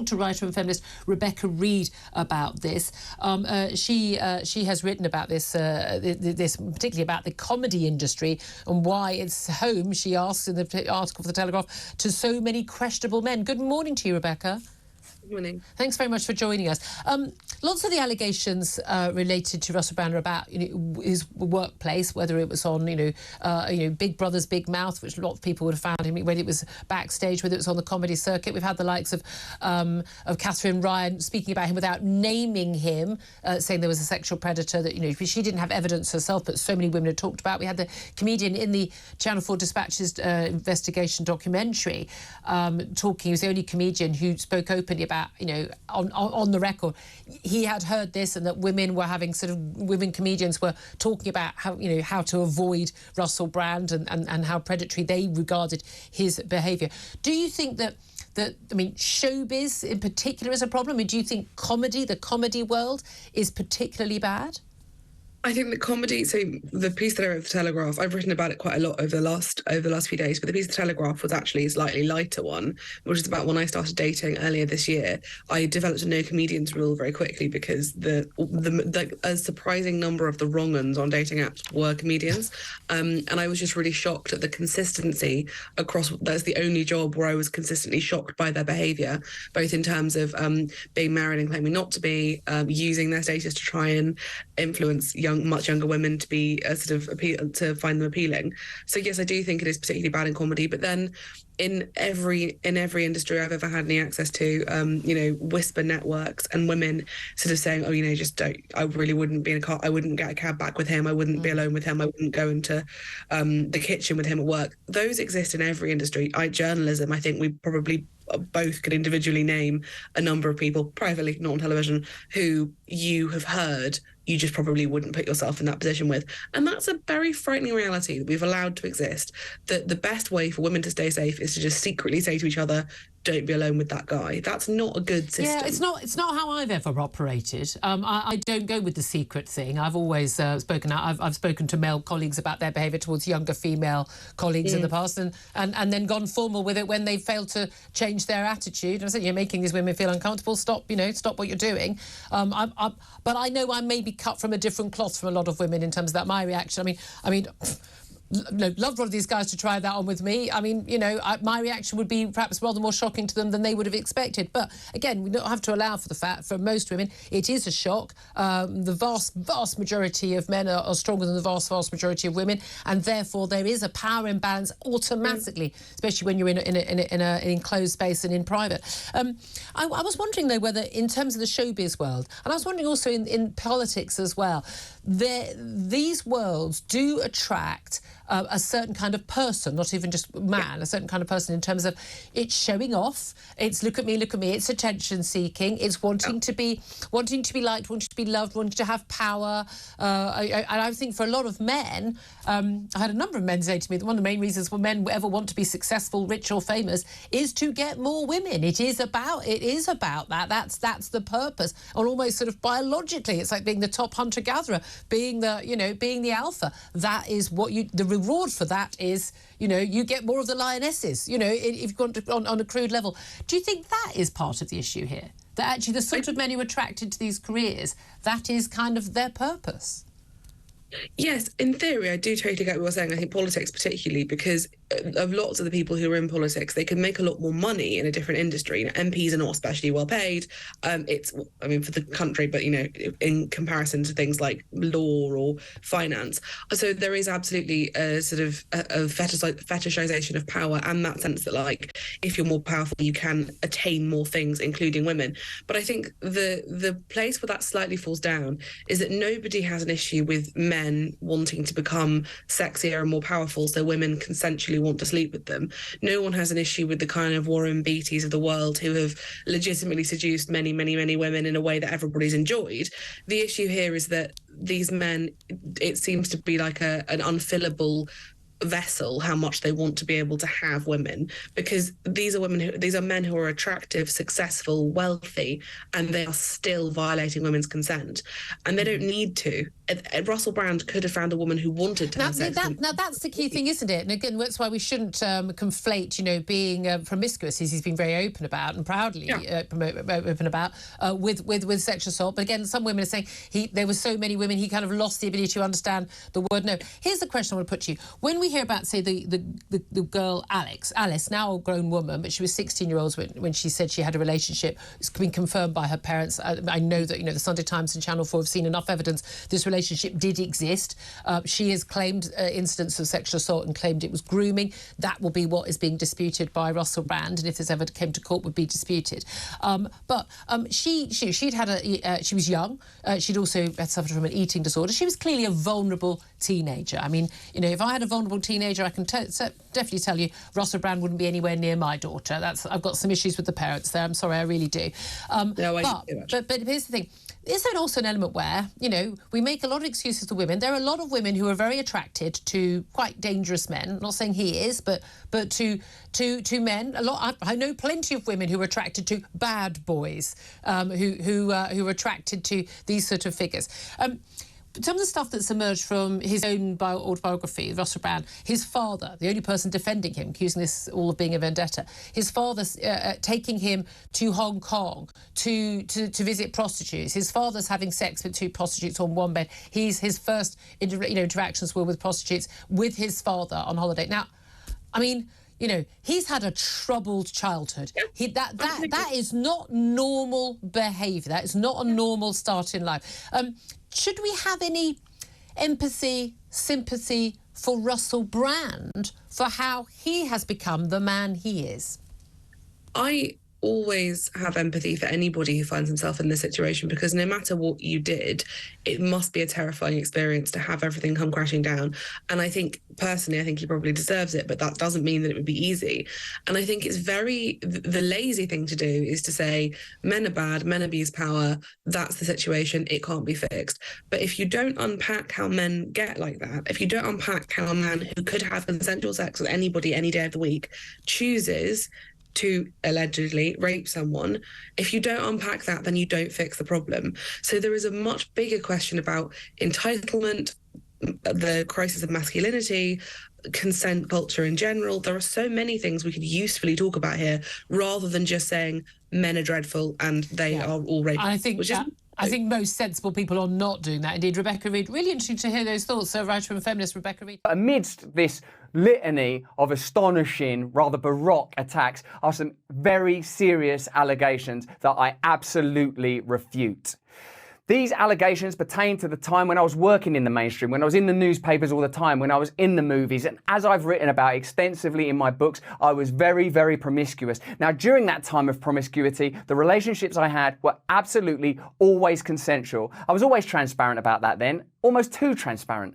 to writer and feminist Rebecca Reed about this. She has written about this, particularly about the comedy industry and why it's home, she asks in the article for The Telegraph, to so many questionable men. Good morning to you, Rebecca. Good morning. Thanks very much for joining us. Lots of the allegations related to Russell Brand are about his workplace, whether it was on Big Brother's Big Mouth, which a lot of people would have found him when it was backstage, whether it was on the comedy circuit. We've had the likes of Catherine Ryan speaking about him without naming him, saying there was a sexual predator that she didn't have evidence herself, but so many women had talked about. We had the comedian in the Channel 4 Dispatch's investigation documentary talking. He was the only comedian who spoke openly about, on the record, he had heard this, and that women comedians were talking about how to avoid Russell Brand and how predatory they regarded his behaviour. Do you think that showbiz in particular is a problem? Do you think the comedy world is particularly bad? I think the comedy, so the piece that I wrote for Telegraph, I've written about it quite a lot over the last few days, but the piece of Telegraph was actually a slightly lighter one, which is about when I started dating earlier this year. I developed a no comedians rule very quickly because a surprising number of the wrong uns on dating apps were comedians. And I was just really shocked at the consistency across, that's the only job where I was consistently shocked by their behaviour, both in terms of being married and claiming not to be, using their status to try and influence much younger women to be to find them appealing. So yes, I do think it is particularly bad in comedy, but then in every industry I've ever had any access to, whisper networks and women sort of saying, I really wouldn't be in a car, I wouldn't get a cab back with him, I wouldn't be alone with him, I wouldn't go into the kitchen with him at work. Those exist in every industry. Journalism, I think we probably both could individually name a number of people, privately, not on television, who you have heard you just probably wouldn't put yourself in that position with. And that's a very frightening reality that we've allowed to exist, that the best way for women to stay safe is to just secretly say to each other, don't be alone with that guy. That's not a good system. Yeah, it's not how I've ever operated. I don't go with the secret thing. I've always spoken out. I've spoken to male colleagues about their behaviour towards younger female colleagues in the past, and then gone formal with it when they failed to change their attitude. I said, you're making these women feel uncomfortable. Stop what you're doing. But I know I may be cut from a different cloth from a lot of women in terms of that. My reaction. I mean. Loved one of these guys to try that on with me. My reaction would be perhaps rather more shocking to them than they would have expected. But again, we don't have to allow for the fact, for most women, it is a shock. The vast majority of men are stronger than the vast majority of women, and therefore there is a power imbalance automatically, especially when you're in an enclosed space and in private. I was wondering though whether, in terms of the showbiz world, and I was wondering also in politics as well, these worlds do attract a certain kind of person, not even just man, a certain kind of person in terms of it's showing off, it's look at me, it's attention seeking, it's wanting to be liked, wanting to be loved, wanting to have power. And I think for a lot of men, I had a number of men say to me that one of the main reasons for men ever want to be successful, rich or famous is to get more women. It is about that. That's the purpose. Or almost sort of biologically, it's like being the top hunter-gatherer, being the alpha. That is what the reward for that is, you get more of the lionesses, if you've gone on a crude level. Do you think that is part of the issue here? That actually the sort of men who are attracted to these careers, that is kind of their purpose? Yes, in theory, I do totally get what you're saying. I think politics particularly, because of lots of the people who are in politics, they can make a lot more money in a different industry. MPs are not especially well paid. For the country, but, in comparison to things like law or finance. So there is absolutely a sort of a fetishization of power, and that sense that, like, if you're more powerful, you can attain more things, including women. But I think the place where that slightly falls down is that nobody has an issue with men wanting to become sexier and more powerful so women consensually want to sleep with them. No one has an issue with the kind of Warren Beatties of the world who have legitimately seduced many, many, many women in a way that everybody's enjoyed. The issue here is that these men, it seems to be like an unfillable vessel how much they want to be able to have women, because these are men who are attractive, successful, wealthy, and they are still violating women's consent, and they don't need to. Russell Brand could have found a woman who wanted to have sex. Now that's the key thing, isn't it? And again, that's why we shouldn't conflate, being promiscuous, as he's been very open about and proudly open about, with sexual assault. But again, some women are saying there were so many women, he kind of lost the ability to understand the word no. Here's the question I want to put to you. When we hear about, say, the girl Alice, now a grown woman, but she was 16-year-old when she said she had a relationship. It's been confirmed by her parents. I know that, the Sunday Times and Channel 4 have seen enough evidence this relationship did exist. She has claimed incidents of sexual assault and claimed it was grooming. That will be what is being disputed by Russell Brand, and if this ever came to court, would be disputed. But she was young. She'd also had suffered from an eating disorder. She was clearly a vulnerable teenager. I mean, if I had a vulnerable teenager, I can definitely tell you Russell Brand wouldn't be anywhere near my daughter. I've got some issues with the parents there. I'm sorry, I really do. But here's the thing. Is there also an element where, we make a lot of excuses to women? There are a lot of women who are very attracted to quite dangerous men. I'm not saying he is, but to men. I know plenty of women who are attracted to bad boys, who are attracted to these sort of figures. Some of the stuff that's emerged from his own autobiography, Russell Brand, his father, the only person defending him, accusing this all of being a vendetta, his father taking him to Hong Kong to visit prostitutes, his father's having sex with 2 prostitutes on one bed. His first interactions were with prostitutes with his father on holiday. Now, I mean, he's had a troubled childhood. That is not normal behaviour. That is not a normal start in life. Should we have any empathy, sympathy for Russell Brand for how he has become the man he is? I always have empathy for anybody who finds himself in this situation, because no matter what you did, it must be a terrifying experience to have everything come crashing down. And I think, personally, he probably deserves it, but that doesn't mean that it would be easy. And I think it's the lazy thing to do is to say, men are bad, men abuse power, that's the situation, it can't be fixed. But if you don't unpack how men get like that, if you don't unpack how a man who could have consensual sex with anybody any day of the week chooses to allegedly rape someone, if you don't unpack that, then you don't fix the problem. So there is a much bigger question about entitlement, the crisis of masculinity, consent culture in general. There are so many things we could usefully talk about here, rather than just saying men are dreadful and they are all rapists. I think most sensible people are not doing that. Indeed, Rebecca Reid, really interesting to hear those thoughts. So, writer and feminist Rebecca Reid. Amidst this litany of astonishing, rather baroque attacks are some very serious allegations that I absolutely refute. These allegations pertain to the time when I was working in the mainstream, when I was in the newspapers all the time, when I was in the movies. And as I've written about extensively in my books, I was very, very promiscuous. Now, during that time of promiscuity, the relationships I had were absolutely always consensual. I was always transparent about that then, almost too transparent.